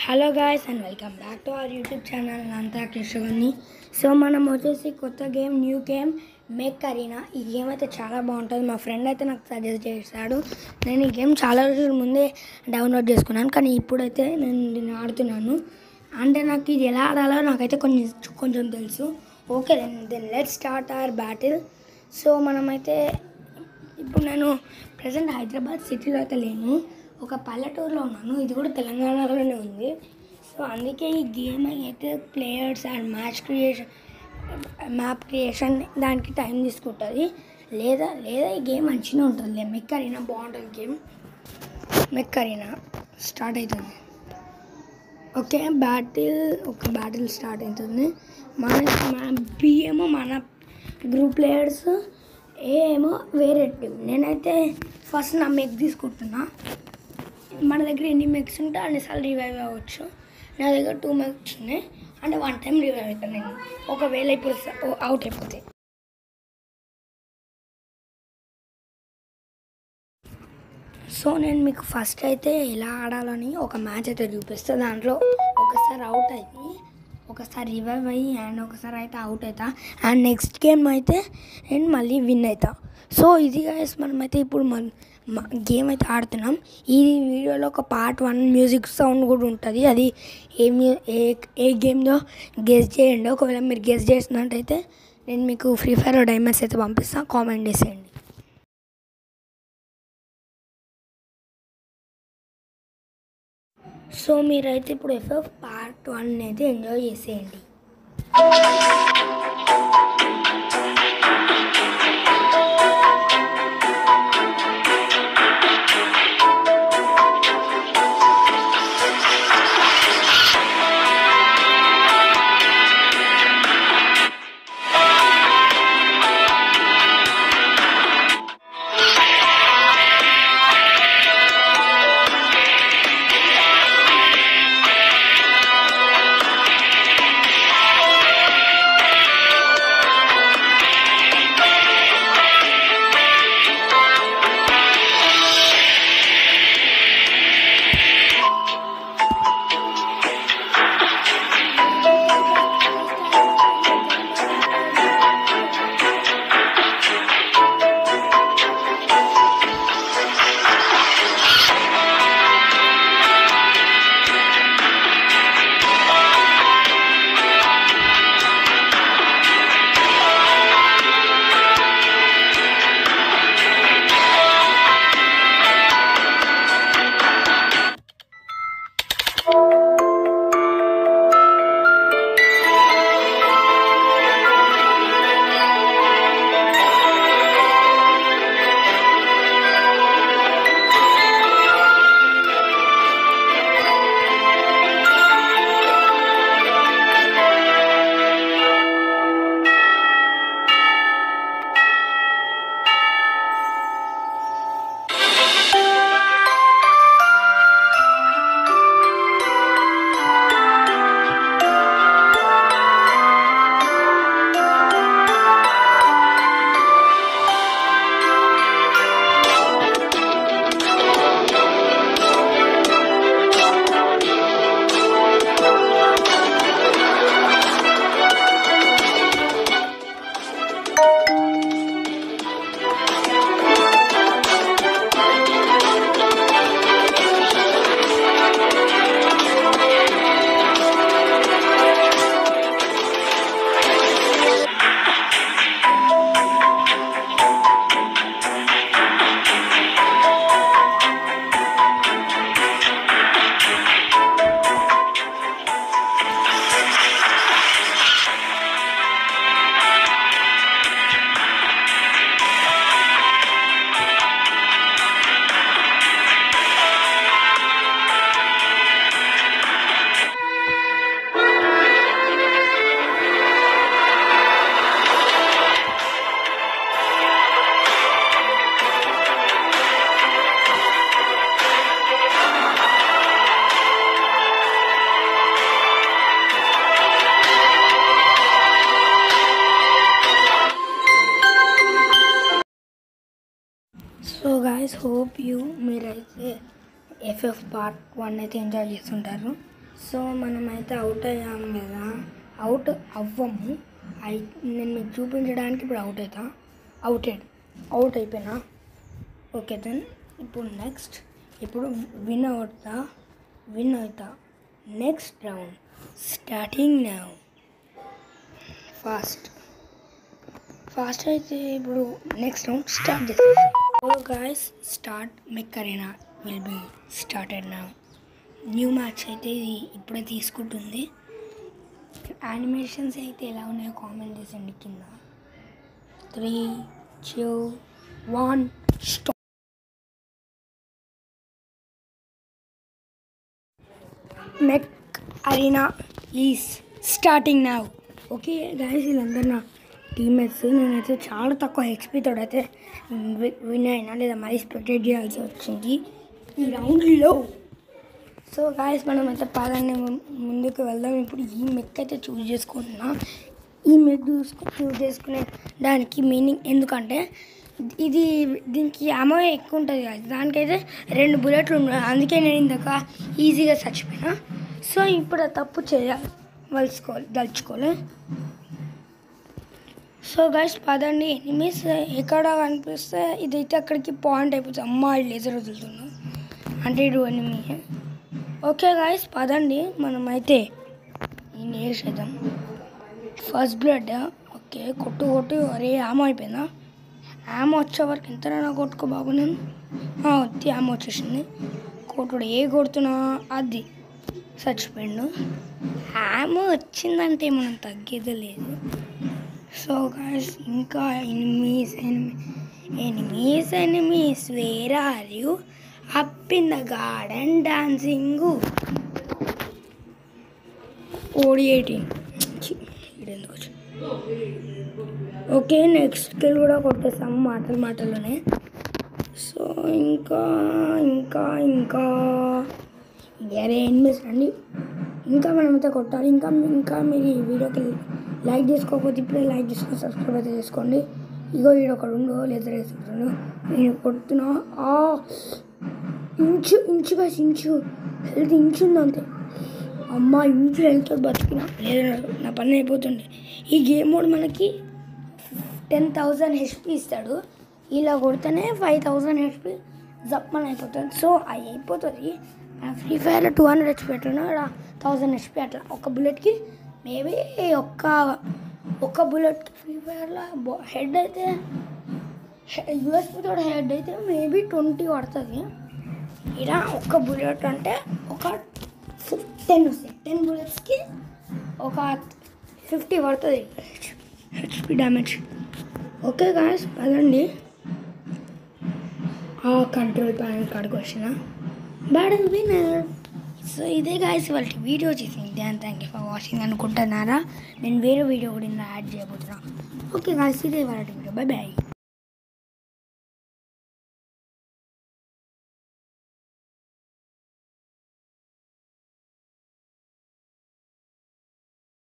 Hello guys and welcome back to our YouTube channel నంతా కృష్ణని. So మనం వచ్చేసి కొత్త game, new game make arena. ఈ గేమ్ అయితే చాలా బాగుంటుంది. మా ఫ్రెండ్ అయితే నాకు సజెస్ట్ చేశాడు. నేను ఈ గేమ్ చాలా రోజుల ముందే డౌన్లోడ్ చేసుకున్నాను, కానీ ఇప్పుడైతే నేను దీన్ని ఆడుతున్నాను. అంటే నాకు ఇది ఎలా ఆడాలో నాకైతే కొంచెం తెలుసు. Okay, then let's start our battle. So మనమైతే ఇప్పుడు నేను ప్రజెంట్ హైదరాబాద్ సిటీలో అయితే లేను, ఒక పల్లెటూరులో ఉన్నాను. ఇది కూడా తెలంగాణలోనే ఉంది. సో అందుకే ఈ గేమ్ అయితే ప్లేయర్స్ అండ్ మ్యాప్ క్రియేషన్ దానికి టైం తీసుకుంటుంది. లేదా ఈ గేమ్ మంచిగా ఉంటుంది. మెక్ అరీనా బాగుంటుంది గేమ్. మెక్ అరీనా స్టార్ట్ అవుతుంది. ఓకే, బ్యాటిల్ స్టార్ట్ అవుతుంది. మన బి ఏమో మన గ్రూప్ ప్లేయర్స్, ఏ ఏమో వేరే టీమ్. నేనైతే ఫస్ట్ నా మెక్ తీసుకుంటున్నా. మన దగ్గర ఎన్ని మెక్స్ ఉంటే అన్నిసార్లు రివైవ్ అవ్వచ్చు. నా దగ్గర 2 మెక్స్ ఉన్నాయి, అంటే 1 టైం రివైవ్ అవుతాను నేను, ఒకవేళ ఇప్పుడు అవుట్ అయిపోతే. సో నేను మీకు ఫస్ట్ అయితే ఎలా ఆడాలని ఒక మ్యాచ్ అయితే చూపిస్తాను. దాంట్లో ఒకసారి అవుట్ అయ్యి, ఒకసారి రివైవ్ అయ్యి, అండ్ ఒకసారి అయితే అవుట్ అవుతా, అండ్ నెక్స్ట్ గేమ్ అయితే నేను మళ్ళీ విన్ అవుతా. సో ఇది గైస్, మనమైతే ఇప్పుడు గేమ్ అయితే ఆడుతున్నాం. ఈ వీడియోలో ఒక పార్ట్ 1 మ్యూజిక్ సౌండ్ కూడా ఉంటుంది. అది ఏ గేమ్లో గెస్ చేయండి. ఒకవేళ మీరు గెస్ చేసినట్టయితే నేను మీకు ఫ్రీ ఫైర్ డైమండ్స్ అయితే పంపిస్తాను, కామెంట్ చేసేయండి. సో మీరైతే ఇప్పుడు FF పార్ట్ 1 అయితే ఎంజాయ్ చేసేయండి. సో గాయస్, హోప్ మీరైతే FF పార్ట్ 1 అయితే ఎంజాయ్ చేస్తుంటారు. సో మనమైతే అవుట్ అయ్యాము కదా, అవుట్ అవ్వము. నేను మీకు చూపించడానికి ఇప్పుడు అవుట్ అయిపోయినా. ఓకే దెన్ ఇప్పుడు నెక్స్ట్, ఇప్పుడు విన్ అవుతా. Next round starting now. Fast అయితే ఇప్పుడు నెక్స్ట్ రౌండ్ స్టార్ట్ చేస్తాం. So guys start Mech Arena will be started now. New match అయితే ఇది ఇప్పుడే తీసుకుంటుంది. యానిమేషన్స్ అయితే ఎలా ఉన్నాయో కామెంట్ చేసండి కింద. 3, 2, 1 stop. Mech Arena is starting now. Okay guys, వీళ్ళందరూ నా టీమ్మేట్స్. నేనైతే చాలా తక్కువ హెచ్పి తోడైతే విన్ అయినా, లేదా మరీ స్పెక్టేట్ చేయాల్సి వచ్చింది ఈ రౌండ్లో. సో గాయస్ మనమైతే పదండి ముందుకు వెళ్దాం. ఇప్పుడు ఈ మెక్ అయితే చూస్ చేసుకుంటున్నా. ఈ మెక్ చూస్ చేసుకునే దానికి మీనింగ్ ఎందుకంటే దీనికి అమో ఎక్కువ ఉంటుంది కదా, దానికైతే 2 బుల్లెట్లు ఉన్నాయి. అందుకే నేను ఇందాక ఈజీగా చచ్చిపోయినా. సో ఇప్పుడు తప్పు దలుచుకోలే. సో గైస్ పదండి, ఎనిమీస్ ఎక్కడ కనిపిస్తే ఇదైతే అక్కడికి పాయింట్ అయిపోతుంది. అమ్మాయి లేజర్ వదులుతున్నాం అంటే ఇటు ఎనిమీ. ఓకే గైస్ పదండి మనమైతే ఈ నేర్చేద్దాం. First blood. ఓకే కొట్టు. అరే ఆమె అయిపోయిందా? ఆమె వచ్చే వరకు ఎంతైనా కొట్టుకో బాబు. నేను వచ్చి ఆమె వచ్చేసింది. కొడుతున్నా అది చచ్చిపోయిండు. ఆమె వచ్చిందంటే మనం తగ్గేది లేదు. సో గైస్ ఇంకా enemies where are you up in the garden dancing. OD18 ఎందుకు వచ్చి. ఓకే నెక్స్ట్ కిల్ కూడా కొట్టేస్తాము మాటల్లోనే. సో ఇంకా ఎనిమిస్ రండి. ఇంకా మనమైతే కొట్టాలి. ఇంకా మీరు ఈ వీడియోకి లైక్ చేసుకోకపోతే ఇప్పుడే లైక్ చేసుకొని సబ్స్క్రైబ్ అయితే చేసుకోండి. ఇగో వీడు ఒకడు ఉండు లేజర్ వేసుకుంటాను. నేను కొడుతున్నా. ఇంచు హెల్త్ ఇంచుంది అంతే. అమ్మ ఇంచు హెల్త్ బతికినా లేదా నా పని అయిపోతుండే. ఈ గేమ్ మోడ్ మనకి 10,000 HP ఇస్తాడు. ఇలా కొడితేనే 5,000 HP జప్పని అయిపోతుంది. సో అది అయిపోతుంది. ఫ్రీ ఫైర్లో 200 HP పెట్టినా 1000 HP అట్లా ఒక బుల్లెట్కి. మేబీ ఒక్క బుల్లెట్కి ఫ్రీ ఫైర్లో హెడ్ అయితే యూఎస్పీతో హెడ్ అయితే మేబీ 20 పడుతుంది. ఇలా ఒక్క బుల్లెట్ అంటే ఒక 10 వస్తాయి. 10 బుల్లెట్స్కి ఒక 50 పడుతుంది హెచ్పి డ్యామేజ్. ఓకే గాయస్ పదండి. కంట్రోల్ ప్యానెల్ కాడికి వచ్చిన బ్యాడ్ విన్నర్. సో ఇదే గాయస్ వాళ్ళ వీడియో చేసింది. థ్యాంక్ యూ ఫర్ వాచింగ్ అనుకుంటున్నారా? నేను వేరే వీడియో కూడా యాడ్ చేయబోతున్నా. ఓకే గాయస్ ఇదే వాళ్ళ వీడియో. బై.